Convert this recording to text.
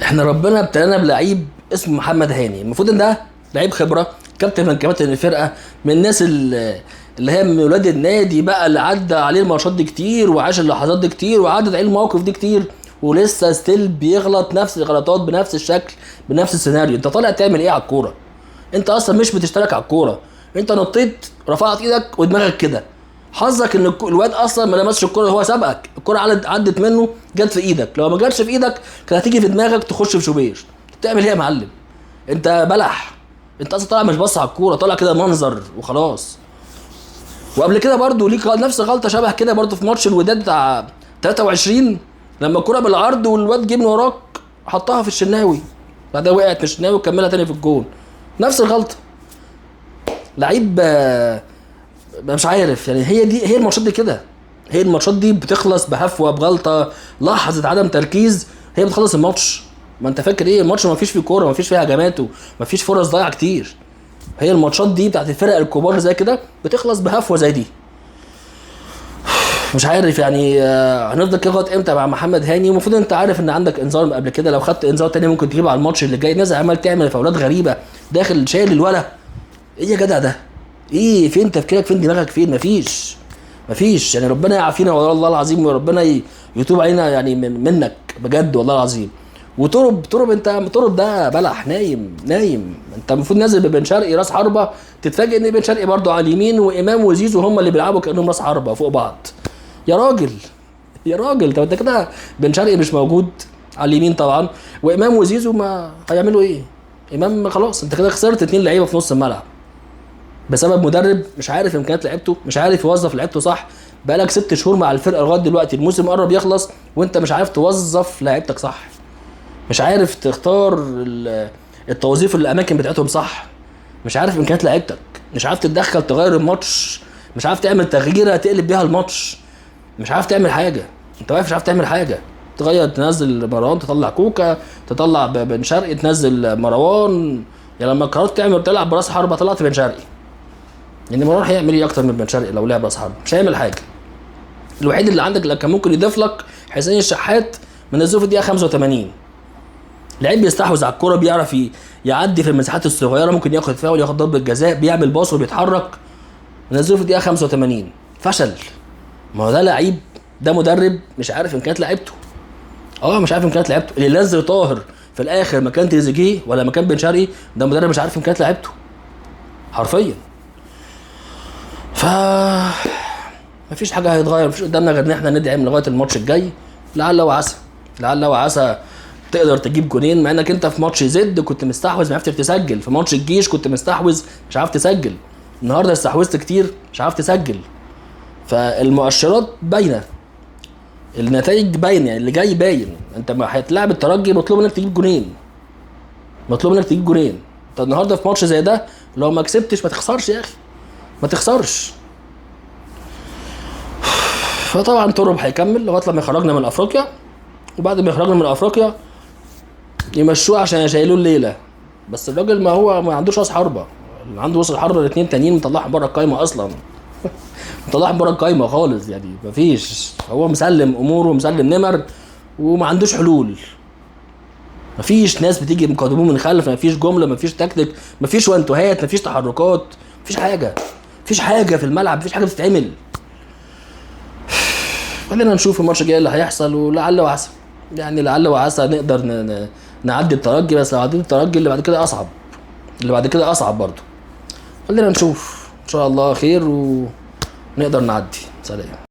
احنا ربنا ابتلانا بلعيب اسمه محمد هاني، المفروض ان ده لعيب خبره، كابتن من كباتن الفرقه، من الناس اللي هي من ولاد النادي بقى، اللي عدى عليه الماتشات دي كتير وعاش اللحظات دي كتير وعدت عليه المواقف دي كتير، ولسه ستيل بيغلط نفس الغلطات بنفس الشكل بنفس السيناريو. انت طالع تعمل ايه على الكوره؟ انت اصلا مش بتشترك على الكوره، انت نطيت رفعت ايدك ودماغك كده. حظك ان الواد اصلا ما لمسش الكوره، هو سبقك، الكوره عدت منه جت في ايدك، لو ما جاتش في ايدك كانت هتيجي في دماغك تخش في شوبير. تعمل ايه يا معلم؟ انت بلح. انت اصلا طالع مش بص على الكوره، طالع كده منظر وخلاص. وقبل كده برضو ليك نفس غلطه شبه كده برضو في ماتش الوداد بتاع 23، لما الكوره بالعرض والواد جه من وراك حطها في الشناوي، بعدها وقعت في الشناوي وكملها تاني في الجون. نفس الغلطه. لعيب مش عارف يعني، هي الماتشات دي كده، هي الماتشات دي بتخلص بهفوه بغلطه، لحظه عدم تركيز هي بتخلص الماتش. ما انت فاكر ايه الماتش؟ ما فيش فيه كوره، ما فيش فيها هجمات، وما فيش فرص ضايعه كتير. هي الماتشات دي بتاعت الفرق الكبار زي كده بتخلص بهفوه زي دي. مش عارف يعني هنفضل كده لغايه امتى مع محمد هاني؟ ومفروض انت عارف ان عندك انذار قبل كده، لو خدت انذار تاني ممكن تجيبه على الماتش اللي جاي. ناس عمال تعمل فاولات غريبه، داخل شايل الولا. ايه يا جدع ده؟ ايه فين تفكيرك؟ فين دماغك؟ فين؟ مفيش يعني. ربنا يعافينا والله العظيم، وربنا يتوب علينا يعني منك بجد والله العظيم. وترب انت ترب ده بلح نايم. انت المفروض نازل ببن شرقي راس حربه، تتفاجئ ان بن شرقي برضه على اليمين وامام وزيزو هم اللي بيلعبوا كانهم راس حربه فوق بعض. يا راجل يا راجل، طب انت كده بن شرقي مش موجود على اليمين طبعا، وامام وزيزو ما هيعملوا ايه؟ امام خلاص، انت كده خسرت 2 لعيبه في نص الملعب بسبب مدرب مش عارف امكانيات لعيبته، مش عارف يوظف لعيبته صح. بقالك 6 شهور مع الفرقه لغايه دلوقتي، الموسم قرب يخلص وانت مش عارف توظف لعيبتك صح، مش عارف تختار التوظيف الاماكن بتاعتهم صح، مش عارف امكانيات لعيبتك، مش عارف تتدخل تغير الماتش، مش عارف تعمل تغييره تقلب بيها الماتش، مش عارف تعمل حاجه. انت واقف مش عارف تعمل حاجه. تغير، تنزل مروان، تطلع كوكا، تطلع بن شرقي، تنزل مروان. يعني لما قررت تلعب براس حربه طلعت بن شرقي. يعني مروان هيعمل ايه اكتر من بن شرقي لو لعب راس حربه؟ مش هيعمل حاجه. الوحيد اللي عندك اللي كان ممكن يضيف لك حسين الشحات، من الظروف الدقيقه 85. لعيب بيستحوذ على الكوره، بيعرف يعدي في المساحات الصغيره، ممكن ياخد فاول، ياخد ضربه جزاء، بيعمل باص وبيتحرك. من الظروف الدقيقه 85 فشل. ما هو ده لعيب، ده مدرب مش عارف امكانيات لعيبته. مش عارف امكانيات لعيبته. اللي نزل طاهر في الاخر مكان تريزيجيه ولا مكان بن شرقي، ده مدرب مش عارف امكانيات لعيبته حرفيا. ف مفيش حاجه هيتغير، مفيش قدامنا غير ان احنا ندعم لغايه الماتش الجاي. لعل وعسى، لعل وعسى تقدر تجيب جونين، مع انك انت في ماتش زد كنت مستحوذ ما عرفتش تسجل، في ماتش الجيش كنت مستحوذ مش عارف تسجل، النهارده استحوذت كتير مش عارف تسجل. فالمؤشرات باينه، النتائج باينه، يعني اللي جاي باين. انت ما هتلاعب الترجي مطلوب منك تجيب جونين، مطلوب منك تجيب جونين. انت النهارده في ماتش زي ده لو ما كسبتش ما تخسرش يا اخي، ما تخسرش. فطبعا تورم هيكمل لغايه لما يخرجنا من افريقيا، وبعد ما يخرجنا من افريقيا يمشوه عشان يشيلوه الليله. بس الراجل ما هو ما عندوش راس حربه، اللي عنده راس الحربه الاثنين تانيين مطلعهم بره القايمه اصلا. مطلعهم بره القايمه خالص، يعني مفيش، هو مسلم اموره ومسلم نمر وما عندوش حلول. مفيش ناس بتيجي مقدموه من خلف، مفيش جمله، مفيش تكتيك، مفيش وانتوهات، مفيش تحركات، مفيش حاجه، مفيش حاجه في الملعب، مفيش حاجه بتتعمل. خلينا نشوف الماتش الجاي اللي هيحصل، ولعل وعسى يعني، لعل وعسى نقدر نعدي الترجي. بس لو عديت الترجي اللي بعد كده اصعب، اللي بعد كده اصعب برضه. خلينا نشوف ان شاء الله خير ونقدر نعدي. سلام.